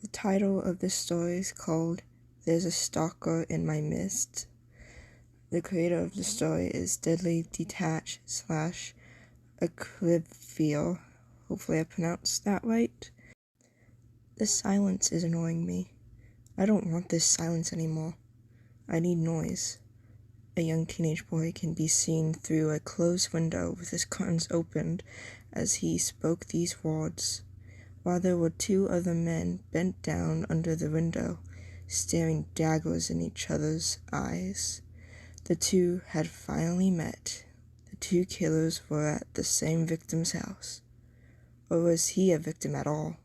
The title of this story is called There's a Stalker in My Midst. The creator of the story is Detatched / Aquivor. Hopefully I pronounced that right. The silence is annoying me. I don't want this silence anymore. I need noise. A young teenage boy can be seen through a closed window with his curtains opened as he spoke these words, while there were two other men bent down under the window, staring daggers in each other's eyes. The two had finally met. The two killers were at the same victim's house. Or was he a victim at all?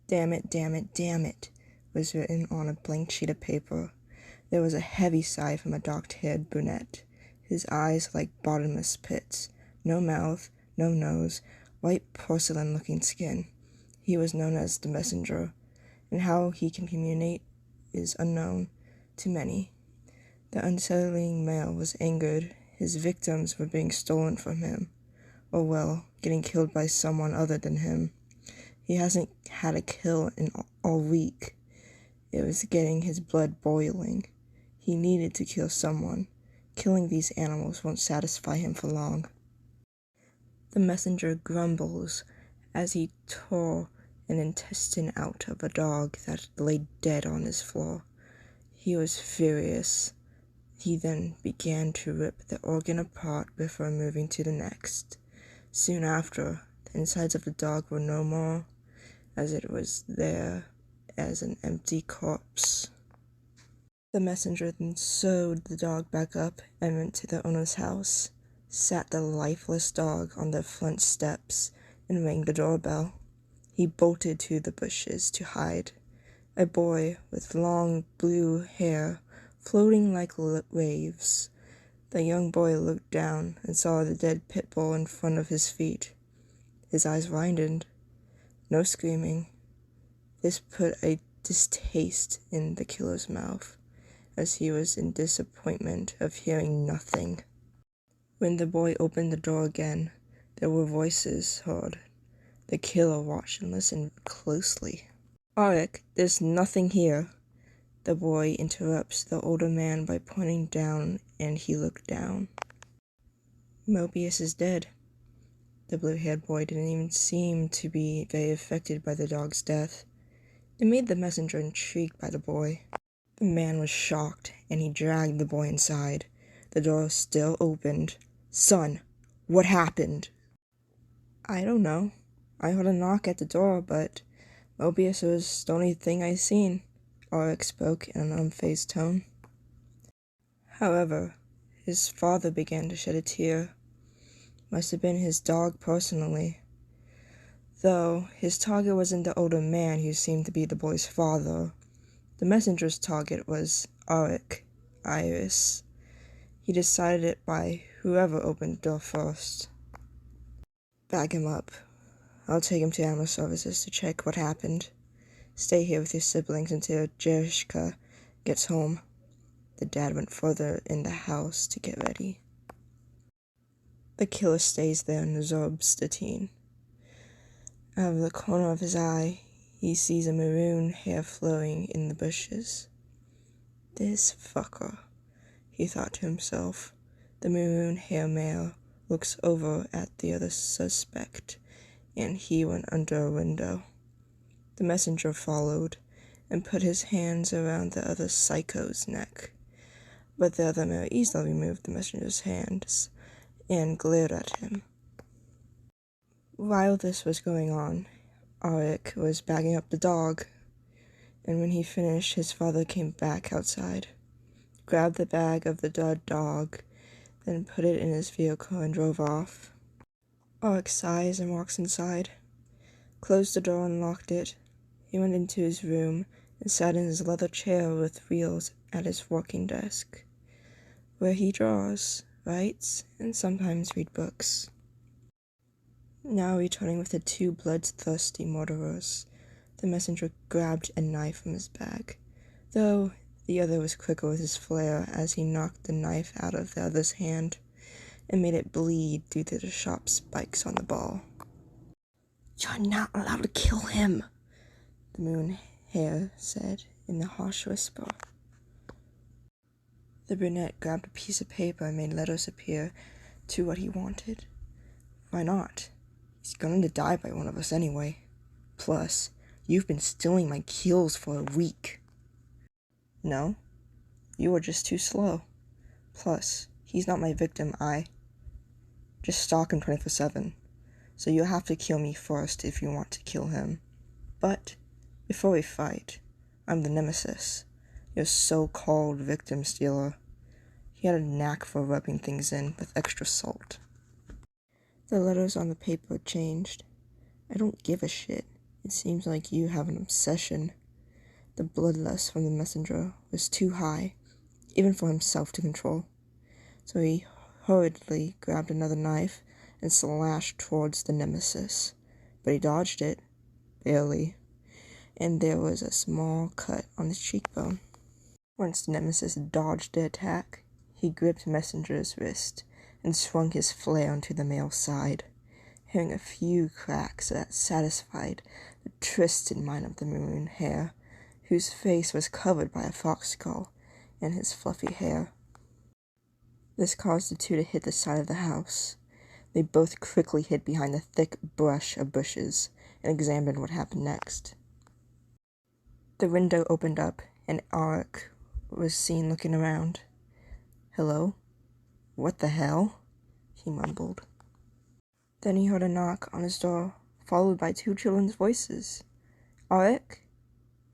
"Damn it, damn it, damn it," was written on a blank sheet of paper. There was a heavy sigh from a dark-haired brunette, his eyes like bottomless pits, no mouth, no nose, white porcelain-looking skin. He was known as the messenger, and how he can communicate is unknown to many. The unsettling male was angered. His victims were being stolen from him, or well, getting killed by someone other than him. He hasn't had a kill in all week. It was getting his blood boiling. He needed to kill someone. Killing these animals won't satisfy him for long. The messenger grumbles as he tore an intestine out of a dog that lay dead on his floor. He was furious. He then began to rip the organ apart before moving to the next. Soon after, the insides of the dog were no more, as it was there as an empty corpse. The messenger then sewed the dog back up and went to the owner's house, sat the lifeless dog on the front steps, and rang the doorbell. He bolted to the bushes to hide. A boy with long blue hair floating like waves. The young boy looked down and saw the dead pit bull in front of his feet. His eyes widened. No screaming. This put a distaste in the killer's mouth, as he was in disappointment of hearing nothing. When the boy opened the door again, there were voices heard. The killer watched and listened closely. "Arik, there's nothing here." The boy interrupts the older man by pointing down, and he looked down. "Mobius is dead." The blue-haired boy didn't even seem to be very affected by the dog's death. It made the messenger intrigued by the boy. The man was shocked, and he dragged the boy inside. The door still opened. "Son, what happened?" "I don't know. I heard a knock at the door, but Mobius was the only thing I seen," Arik spoke in an unfazed tone. However, his father began to shed a tear. Must have been his dog personally. Though his target wasn't the older man who seemed to be the boy's father. The messenger's target was Arik, Iris. He decided it by whoever opened the door first. "Bag him up. I'll take him to Animal Services to check what happened. Stay here with your siblings until Jerichka gets home." The dad went further in the house to get ready. The killer stays there and absorbs the teen. Out of the corner of his eye, he sees a maroon hair flowing in the bushes. "This fucker," he thought to himself. The maroon hair male looks over at the other suspect, and he went under a window. The messenger followed and put his hands around the other psycho's neck, but the other male easily removed the messenger's hands and glared at him. While this was going on, Arik was bagging up the dog, and when he finished, his father came back outside, grabbed the bag of the dead dog, then put it in his vehicle and drove off. Arik sighs and walks inside, closed the door and locked it. He went into his room and sat in his leather chair with wheels at his working desk, where he draws, writes, and sometimes reads books. Now returning with the two bloodthirsty murderers, the messenger grabbed a knife from his bag, though the other was quicker with his flare as he knocked the knife out of the other's hand and made it bleed due to the sharp spikes on the ball. "You're not allowed to kill him," the moon hair said in a harsh whisper. The brunette grabbed a piece of paper and made letters appear to what he wanted. Why not? He's going to die by one of us anyway. Plus, you've been stealing my kills for a week. No, you were just too slow. Plus, he's not my victim, I just stalk him 24/7. So you'll have to kill me first if you want to kill him. But, before we fight, I'm the nemesis, your so-called victim stealer. He had a knack for rubbing things in with extra salt. The letters on the paper changed. I don't give a shit. It seems like you have an obsession. The bloodlust from the messenger was too high, even for himself to control. So he hurriedly grabbed another knife and slashed towards the nemesis. But he dodged it, barely, and there was a small cut on his cheekbone. Once the nemesis dodged the attack, he gripped Messenger's wrist and swung his flare onto the male's side, hearing a few cracks that satisfied the twisted mind of the maroon hair, whose face was covered by a fox skull and his fluffy hair. This caused the two to hit the side of the house. They both quickly hid behind the thick brush of bushes and examined what happened next. The window opened up, and Arik was seen looking around. "Hello? What the hell?" he mumbled. Then he heard a knock on his door, followed by two children's voices. "Arik,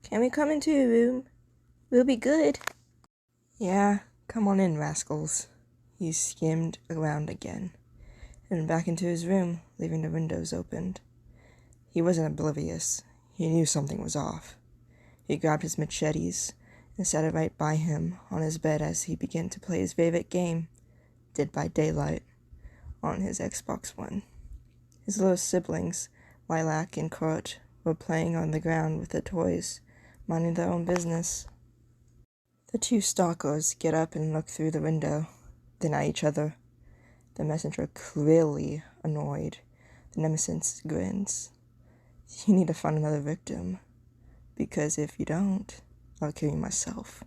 can we come into your room? We'll be good." "Yeah, come on in, rascals." He skimmed around again, and back into his room, leaving the windows opened. He wasn't oblivious. He knew something was off. He grabbed his machetes and sat it right by him on his bed as he began to play his favorite game, Dead by Daylight, on his Xbox One. His little siblings, Lilac and Kurt, were playing on the ground with their toys, minding their own business. The two stalkers get up and look through the window, then at each other. The messenger clearly annoyed. The nemesis grins. "You need to find another victim, because if you don't, I'll kill you myself."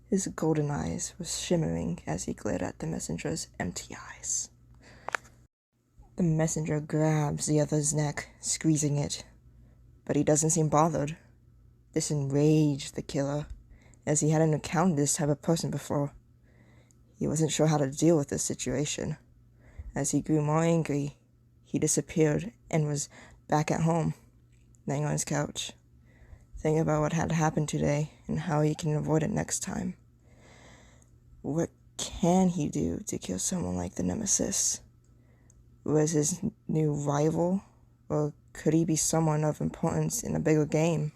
His golden eyes were shimmering as he glared at the messenger's empty eyes. The messenger grabs the other's neck, squeezing it, but he doesn't seem bothered. This enraged the killer, as he hadn't encountered this type of person before. He wasn't sure how to deal with this situation. As he grew more angry, he disappeared and was back at home, laying on his couch, thinking about what had happened today and how he can avoid it next time. What can he do to kill someone like the nemesis? Was his new rival, or could he be someone of importance in a bigger game?